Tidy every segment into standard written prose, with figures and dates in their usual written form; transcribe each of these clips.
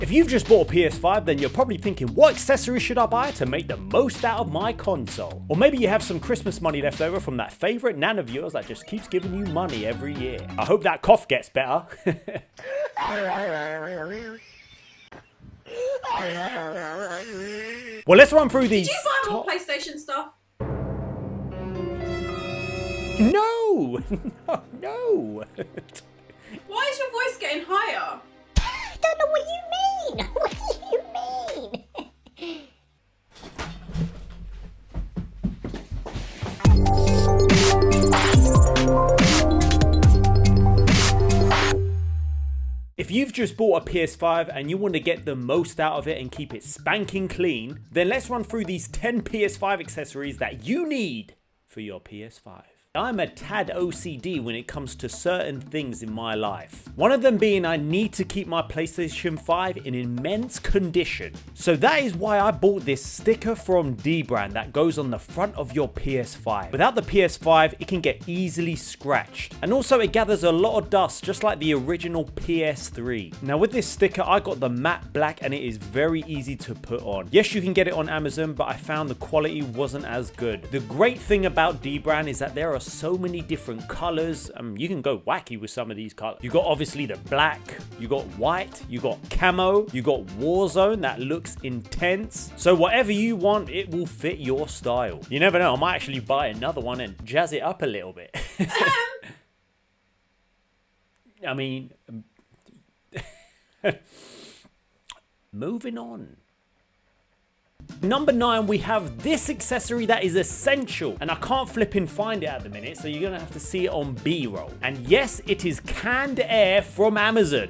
If you've just bought a PS5, then you're probably thinking, what accessories should I buy to make the most out of my console? Or maybe you have some Christmas money left over from that favorite nan of yours that just keeps giving you money every year. I hope that cough gets better. Well, let's run through these. Did you buy more PlayStation stuff? No! No! Why is your voice getting higher? I don't know what you mean. What do you mean? If you've just bought a PS5 and you want to get the most out of it and keep it spanking clean, then let's run through these 10 PS5 accessories that you need for your PS5. I'm a tad OCD when it comes to certain things in my life. One of them being I need to keep my PlayStation 5 in immense condition. So that is why I bought this sticker from Dbrand that goes on the front of your PS5. Without the PS5, it can get easily scratched. And also it gathers a lot of dust just like the original PS3. Now with this sticker, I got the matte black and it is very easy to put on. Yes, you can get it on Amazon, but I found the quality wasn't as good. The great thing about Dbrand is that there are so many different colors. You can go wacky with some of these colors. You got obviously the black, you got white, you got camo, you got Warzone that looks intense. So whatever you want, it will fit your style. You never know, I might actually buy another one and jazz it up a little bit. I mean, moving on. Number 9, we have this accessory that is essential, and I can't flipping find it at the minute, so you're gonna have to see it on B-roll. And yes, it is canned air from Amazon.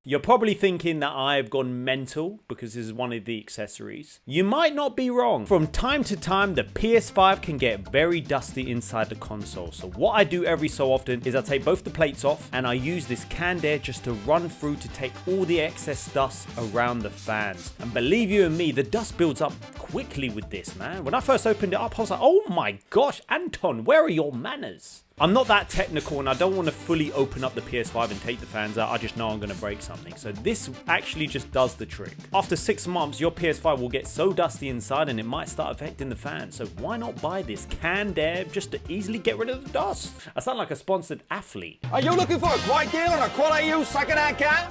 You're probably thinking that I've gone mental because this is one of the accessories. You might not be wrong. From time to time, the PS5 can get very dusty inside the console. So what I do every so often is I take both the plates off and I use this canned air just to run through to take all the excess dust around the fans. And believe you and me, the dust builds up quickly with this, man. When I first opened it up, I was like, oh my gosh, Anton, where are your manners? I'm not that technical and I don't want to fully open up the PS5 and take the fans out. I just know I'm going to break something. So this actually just does the trick. After 6 months, your PS5 will get so dusty inside and it might start affecting the fans. So why not buy this canned air just to easily get rid of the dust? I sound like a sponsored athlete. Are you looking for a great deal on a quality used second-hand car?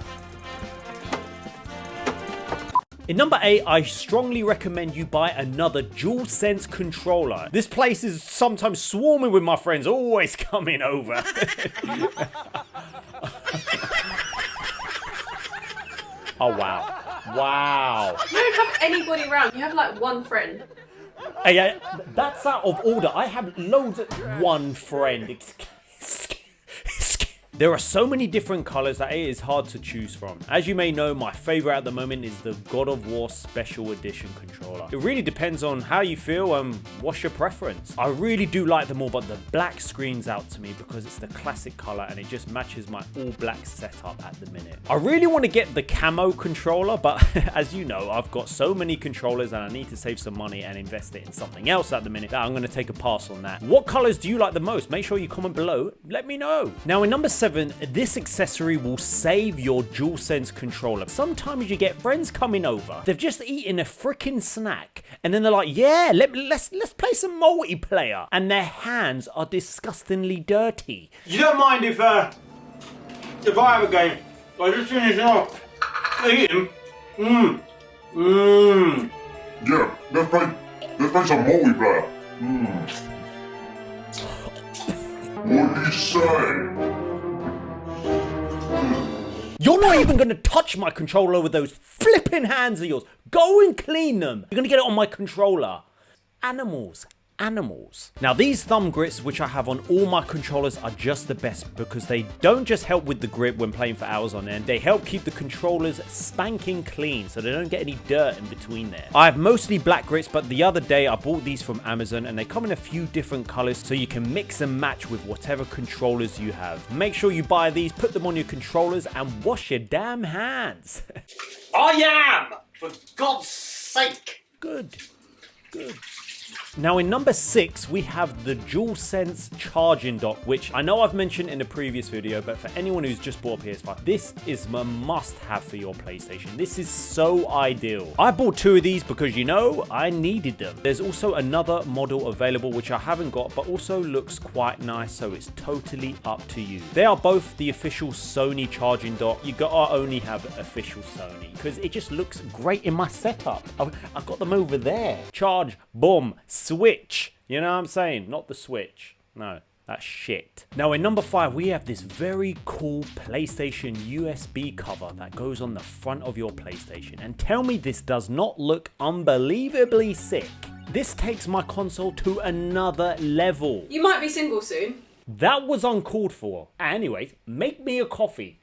In number 8, I strongly recommend you buy another DualSense controller. This place is sometimes swarming with my friends, always coming over. Oh, wow. Wow. You don't have anybody around. You have like one friend. Hey, that's out of order. I have loads of one friend. There are so many different colors that it is hard to choose from. As you may know, my favorite at the moment is the God of War Special Edition controller. It really depends on how you feel and what's your preference. I really do like them all, but the black screams out to me because it's the classic color and it just matches my all black setup at the minute. I really want to get the camo controller, but as you know, I've got so many controllers and I need to save some money and invest it in something else at the minute that I'm going to take a pass on that. What colors do you like the most? Make sure you comment below. Let me know. Now in number 7, this accessory will save your DualSense controller. Sometimes you get friends coming over. They've just eaten a freaking snack and then they're like, yeah, let's play some multiplayer. And their hands are disgustingly dirty. You don't mind if I have a game? I just finish off eating. Yeah, let's play some multiplayer. What do you say? You're not even going to touch my controller with those flipping hands of yours. Go and clean them. You're going to get it on my controller. Animals. Animals. Now these thumb grips which I have on all my controllers are just the best because they don't just help with the grip when playing for hours on end, they help keep the controllers spanking clean so they don't get any dirt in between there. I have mostly black grips, but the other day I bought these from Amazon and they come in a few different colors so you can mix and match with whatever controllers you have. Make sure you buy these, put them on your controllers and wash your damn hands. I am! For God's sake! Good. Good. Now in number 6, we have the DualSense charging dock, which I know I've mentioned in a previous video, but for anyone who's just bought a PS5, this is a must-have for your PlayStation. This is so ideal. I bought 2 of these because, you know, I needed them. There's also another model available, which I haven't got, but also looks quite nice, so it's totally up to you. They are both the official Sony charging dock. You gotta only have official Sony, because it just looks great in my setup. I've got them over there. Charge, boom, switch. You know what I'm saying? Not the Switch. No, that's shit. Now in number 5, we have this very cool PlayStation USB cover that goes on the front of your PlayStation. And tell me this does not look unbelievably sick. This takes my console to another level. You might be single soon. That was uncalled for. Anyways, make me a coffee.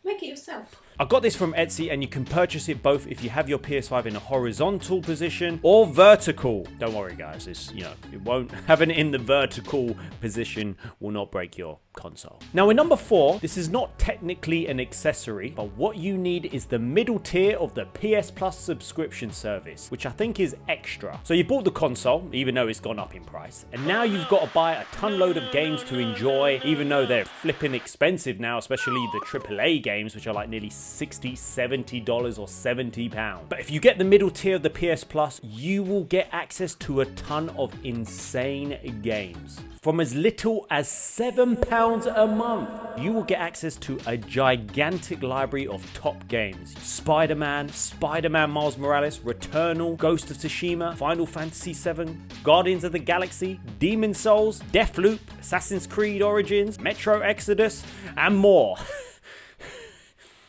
Make it yourself. I got this from Etsy, and you can purchase it both if you have your PS5 in a horizontal position or vertical. Don't worry guys, it's, you know, it won't, having it in the vertical position will not break your console. Now in number 4, this is not technically an accessory, but what you need is the middle tier of the PS Plus subscription service, which I think is extra. So you bought the console, even though it's gone up in price, and now you've got to buy a ton load of games to enjoy, even though they're flipping expensive now, especially the AAA games, which are like nearly $60, $70 or £70. But if you get the middle tier of the PS Plus, you will get access to a ton of insane games. From as little as £7 a month, you will get access to a gigantic library of top games. Spider-Man, Spider-Man Miles Morales, Returnal, Ghost of Tsushima, Final Fantasy VII, Guardians of the Galaxy, Demon's Souls, Deathloop, Assassin's Creed Origins, Metro Exodus, and more.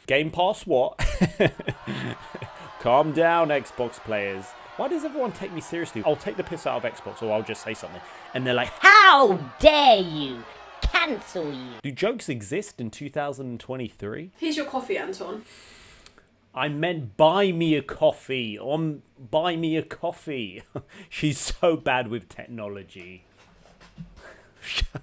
Game Pass what? Calm down, Xbox players. Why does everyone take me seriously? I'll take the piss out of Xbox, or I'll just say something. And they're like, How dare you? Cancel you. do jokes exist in 2023? Here's your coffee, Anton. I meant buy me a coffee. Buy me a coffee. She's so bad with technology. Shut.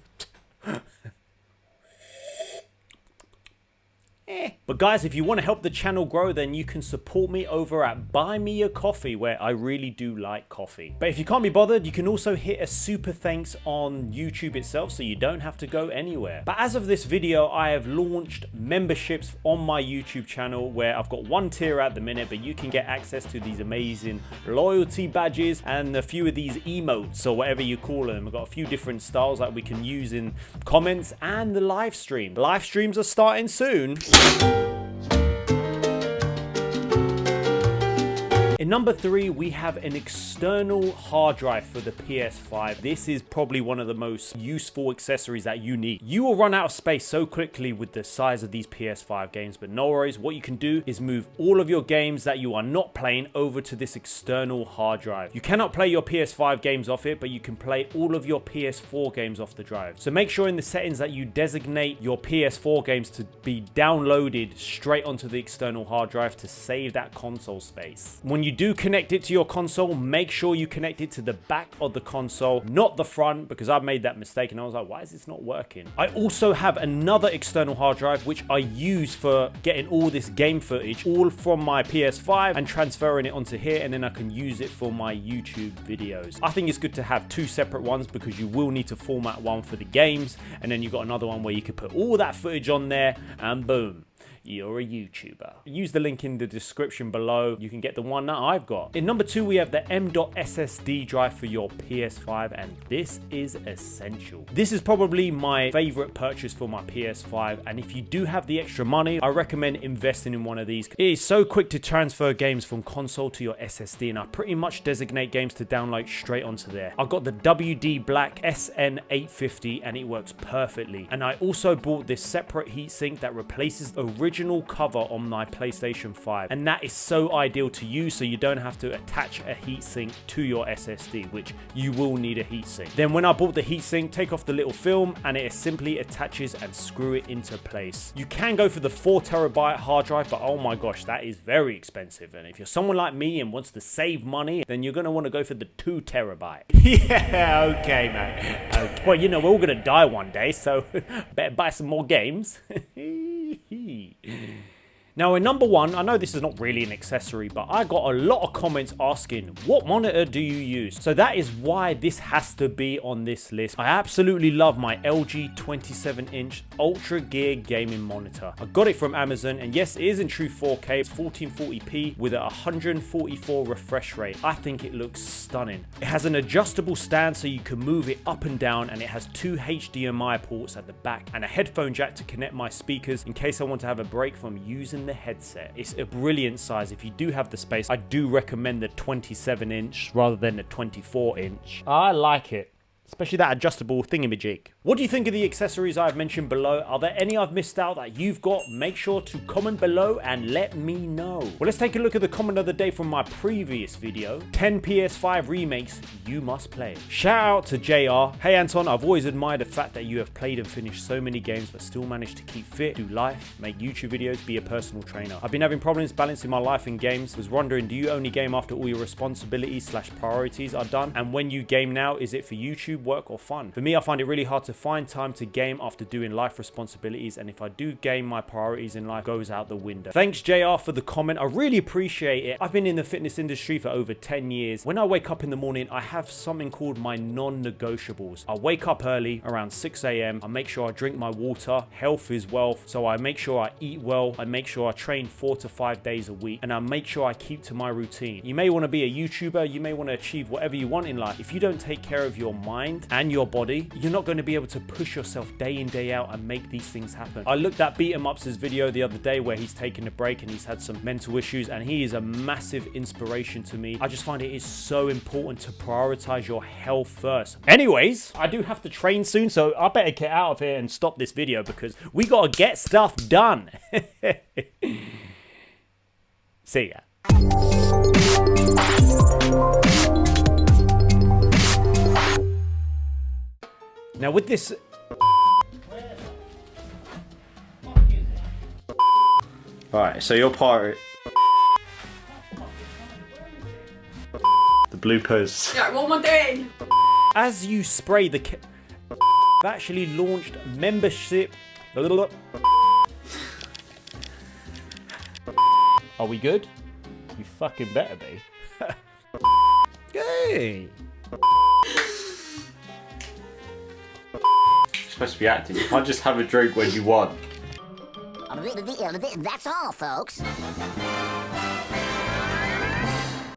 But guys, if you want to help the channel grow, then you can support me over at Buy Me a Coffee, where I really do like coffee. But if you can't be bothered, you can also hit a super thanks on YouTube itself, so you don't have to go anywhere. But as of this video, I have launched memberships on my YouTube channel, where I've got 1 tier at the minute, but you can get access to these amazing loyalty badges and a few of these emotes, or whatever you call them. I've got a few different styles that we can use in comments and the live stream. Live streams are starting soon. In number 3, we have an external hard drive for the PS5. This is probably one of the most useful accessories that you need. You will run out of space so quickly with the size of these PS5 games, but no worries. What you can do is move all of your games that you are not playing over to this external hard drive. You cannot play your PS5 games off it, but you can play all of your PS4 games off the drive. So make sure in the settings that you designate your PS4 games to be downloaded straight onto the external hard drive to save that console space. When you do connect it to your console, make sure you connect it to the back of the console, not the front, because I've made that mistake and I was like, why is this not working? I also have another external hard drive which I use for getting all this game footage all from my PS5 and transferring it onto here, and then I can use it for my YouTube videos. I think it's good to have 2 separate ones, because you will need to format one for the games, and then you've got another one where you could put all that footage on there, and boom, you're a YouTuber. Use the link in the description below. You can get the one that I've got. In number 2, we have the M.SSD drive for your PS5, and this is essential. This is probably my favorite purchase for my PS5, and if you do have the extra money, I recommend investing in one of these. It is so quick to transfer games from console to your SSD, and I pretty much designate games to download straight onto there. I've got the WD Black SN850, and it works perfectly. And I also bought this separate heatsink that replaces the original cover on my PlayStation 5, and that is so ideal to use, so you don't have to attach a heatsink to your SSD, which you will need a heatsink. Then when I bought the heatsink, take off the little film and it simply attaches and screw it into place. You can go for the 4TB hard drive, but oh my gosh, that is very expensive, and if you're someone like me and wants to save money, then you're going to want to go for the 2TB. Yeah, okay, man. Okay. Well, you know, we're all going to die one day, so better buy some more games. Now in number 1, I know this is not really an accessory, but I got a lot of comments asking, what monitor do you use? So that is why this has to be on this list. I absolutely love my LG 27-inch Ultra Gear gaming monitor. I got it from Amazon, and yes, it is in true 4K. It's 1440p with a 144 refresh rate. I think it looks stunning. It has an adjustable stand so you can move it up and down, and it has 2 HDMI ports at the back and a headphone jack to connect my speakers in case I want to have a break from using the headset. It's a brilliant size. If you do have the space, I do recommend the 27-inch rather than the 24-inch. I like it, especially that adjustable thingamajig. What do you think of the accessories I've mentioned below? Are there any I've missed out that you've got? Make sure to comment below and let me know. Well, let's take a look at the comment of the day from my previous video. 10 PS5 remakes you must play. Shout out to JR. Hey Anton, I've always admired the fact that you have played and finished so many games but still managed to keep fit, do life, make YouTube videos, be a personal trainer. I've been having problems balancing my life and games. Was wondering, do you only game after all your responsibilities / priorities are done? And when you game now, is it for YouTube, work, or fun? For me, I find it really hard to find time to game after doing life responsibilities, and if I do game, my priorities in life goes out the window. Thanks JR for the comment. I really appreciate it. I've been in the fitness industry for over 10 years. When I wake up in the morning, I have something called my non-negotiables. I wake up early around 6 a.m. I make sure I drink my water. Health is wealth, so I make sure I eat well. I make sure I train 4 to 5 days a week, and I make sure I keep to my routine. You may want to be a YouTuber, you may want to achieve whatever you want in life. If you don't take care of your mind and your body, you're not going to be able to push yourself day in, day out and make these things happen. I looked at Beat 'em Up's video the other day where he's taken a break and he's had some mental issues, and he is a massive inspiration to me. I just find it is so important to prioritize your health first. Anyways, I do have to train soon, so I better get out of here and stop this video because we gotta get stuff done. See ya. Now with this... Alright, so your part... The bloopers. Yeah, what am I doing? As you spray the... I've actually launched membership... Are we good? You fucking better be. Hey! You're supposed to be acting. You can't just have a drink when you want. That's all, folks.